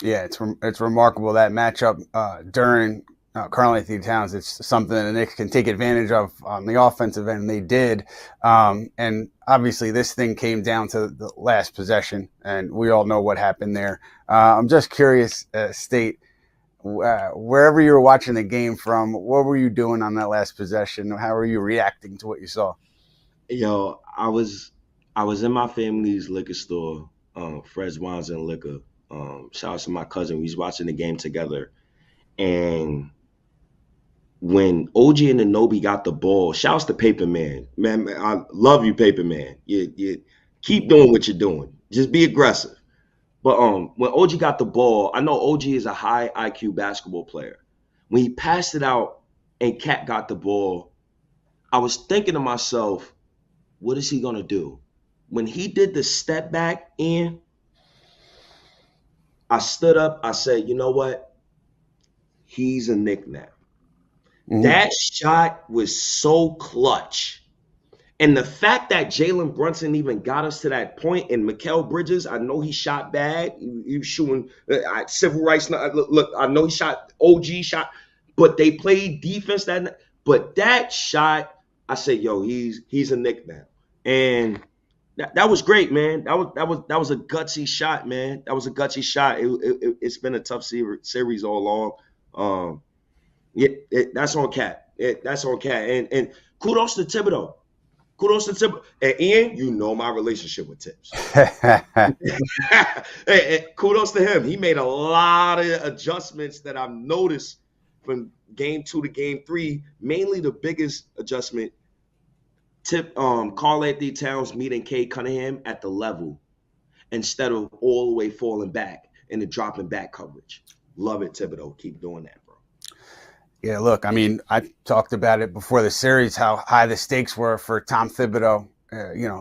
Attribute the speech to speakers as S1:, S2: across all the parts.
S1: Yeah, it's remarkable that matchup during Karl Anthony Towns. It's something that the Knicks can take advantage of on the offensive end, and they did. And obviously, this thing came down to the last possession, and we all know what happened there. I'm just curious, State, wherever you were watching the game from, what were you doing on that last possession? How were you reacting to what you saw?
S2: Yo, I was in my family's liquor store, Fred's Wines and Liquor. Shout out to my cousin. We was watching the game together, and when OG and Anobi got the ball, shouts to Paper Man. Man, I love you, Paper Man. You keep doing what you're doing. Just be aggressive. But when OG got the ball, I know OG is a high IQ basketball player. When he passed it out and Cat got the ball, I was thinking to myself, what is he gonna do? When he did the step back in, I stood up. I said, you know what? He's a knick-knack.
S1: Mm-hmm.
S2: That shot was so clutch. And the fact that Jalen Brunson even got us to that point, and Mikal Bridges, I know he shot bad. He was shooting civil rights. Look, I know he shot, OG shot, but they played defense that night. But that shot, I said, yo, he's a knick-knack. And that was great, man. That was a gutsy shot, man. That was a gutsy shot. It's been a tough series all along. Yeah, that's on Cat. That's on Cat. And kudos to Thibodeau. Kudos to Thibodeau. And Ian, you know my relationship with Tibbs. Kudos to him. He made a lot of adjustments that I've noticed from game 2 to game 3. Mainly the biggest adjustment, Karl Anthony Towns meeting Cade Cunningham at the level instead of all the way falling back and the dropping back coverage. Love it, Thibodeau. Keep doing that, bro.
S1: Yeah, look, I mean, I talked about it before the series, how high the stakes were for Tom Thibodeau.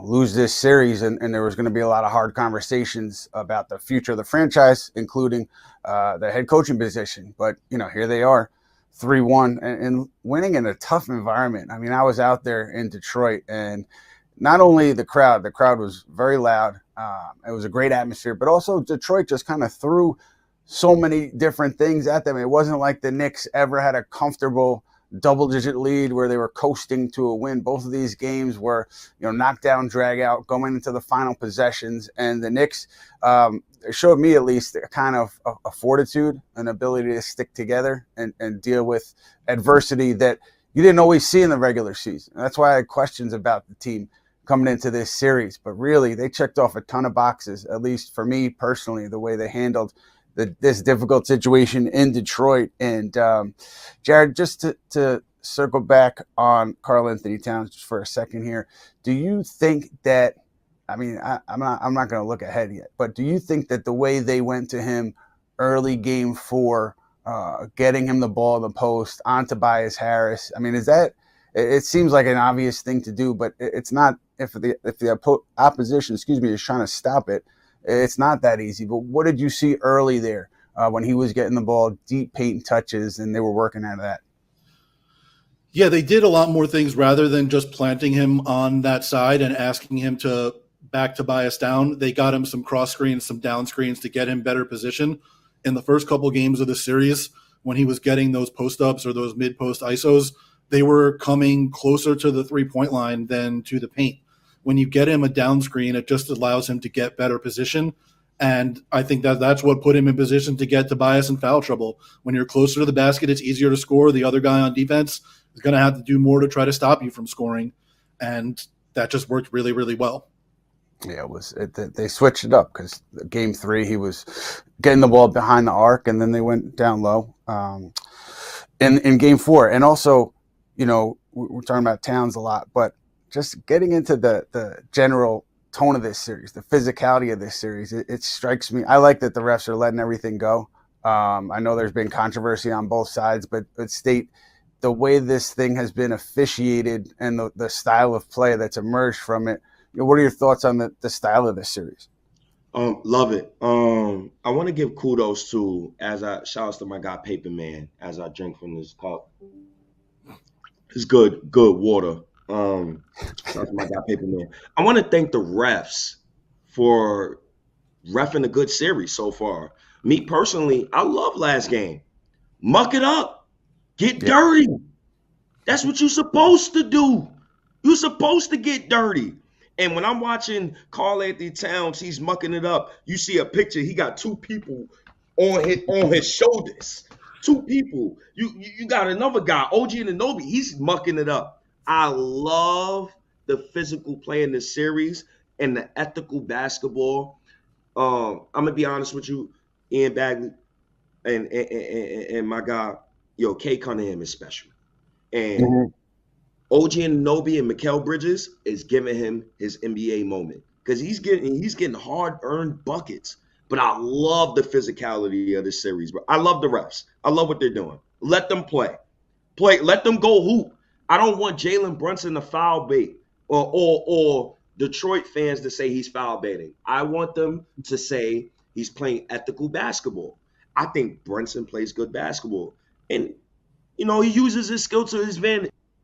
S1: Lose this series, and there was going to be a lot of hard conversations about the future of the franchise, including the head coaching position. But, here they are, 3-1, and winning in a tough environment. I mean, I was out there in Detroit, and not only the crowd was very loud. It was a great atmosphere, but also Detroit just kind of threw so many different things at them. It wasn't like the Knicks ever had a comfortable double-digit lead where they were coasting to a win. Both of these games were, knockdown, drag out, going into the final possessions. And the Knicks showed me at least a kind of a fortitude, an ability to stick together and deal with adversity that you didn't always see in the regular season. And that's why I had questions about the team coming into this series. But really, they checked off a ton of boxes, at least for me personally, the way they handled this difficult situation in Detroit. And Jared, just to circle back on Karl Anthony Towns just for a second here, do you think that, I'm not going to look ahead yet, but do you think that the way they went to him early game 4, getting him the ball in the post on Tobias Harris, it seems like an obvious thing to do, but it's not if the opposition, is trying to stop it. It's not that easy. But what did you see early there when he was getting the ball, deep paint touches, and they were working out of that?
S3: Yeah, they did a lot more things rather than just planting him on that side and asking him to back Tobias down. They got him some cross screens, some down screens to get him better position. In the first couple games of the series, when he was getting those post-ups or those mid-post ISOs, they were coming closer to the three-point line than to the paint. When you get him a down screen, it just allows him to get better position. And I think that's what put him in position to get Tobias in foul trouble. When you're closer to the basket, it's easier to score. The other guy on defense is going to have to do more to try to stop you from scoring. And that just worked really, really well.
S1: Yeah, they switched it up because game 3, he was getting the ball behind the arc, and then they went down low in game 4. And also, we're talking about Towns a lot, but just getting into the general tone of this series, the physicality of this series, it strikes me. I like that the refs are letting everything go. I know there's been controversy on both sides, but State, the way this thing has been officiated and the style of play that's emerged from it, what are your thoughts on the style of this series?
S2: Love it. I want to give kudos to, shout outs to my guy Paper Man as I drink from this cup. It's good water. Shout out to my guy Paper Man. I want to thank the refs for reffing a good series so far. Me personally, I love last game. Muck it up. Get
S1: Yeah.
S2: dirty. That's what you're supposed to do. You're supposed to get dirty. And when I'm watching Karl Anthony Towns, he's mucking it up. You see a picture, he got two people on his shoulders. Two people. You got another guy, OG Anunoby, he's mucking it up. I love the physical play in this series and the ethical basketball. I'm gonna be honest with you, Ian Bagley and my guy, Kay Cunningham is special. And
S1: Mhm.
S2: OG Anunoby and Mikal Bridges is giving him his NBA moment because he's getting hard earned buckets. But I love the physicality of this series, bro. I love the refs. I love what they're doing. Let them play. Let them go hoop. I don't want Jalen Brunson to foul bait or Detroit fans to say he's foul baiting. I want them to say he's playing ethical basketball. I think Brunson plays good basketball. And he uses his skill to his advantage.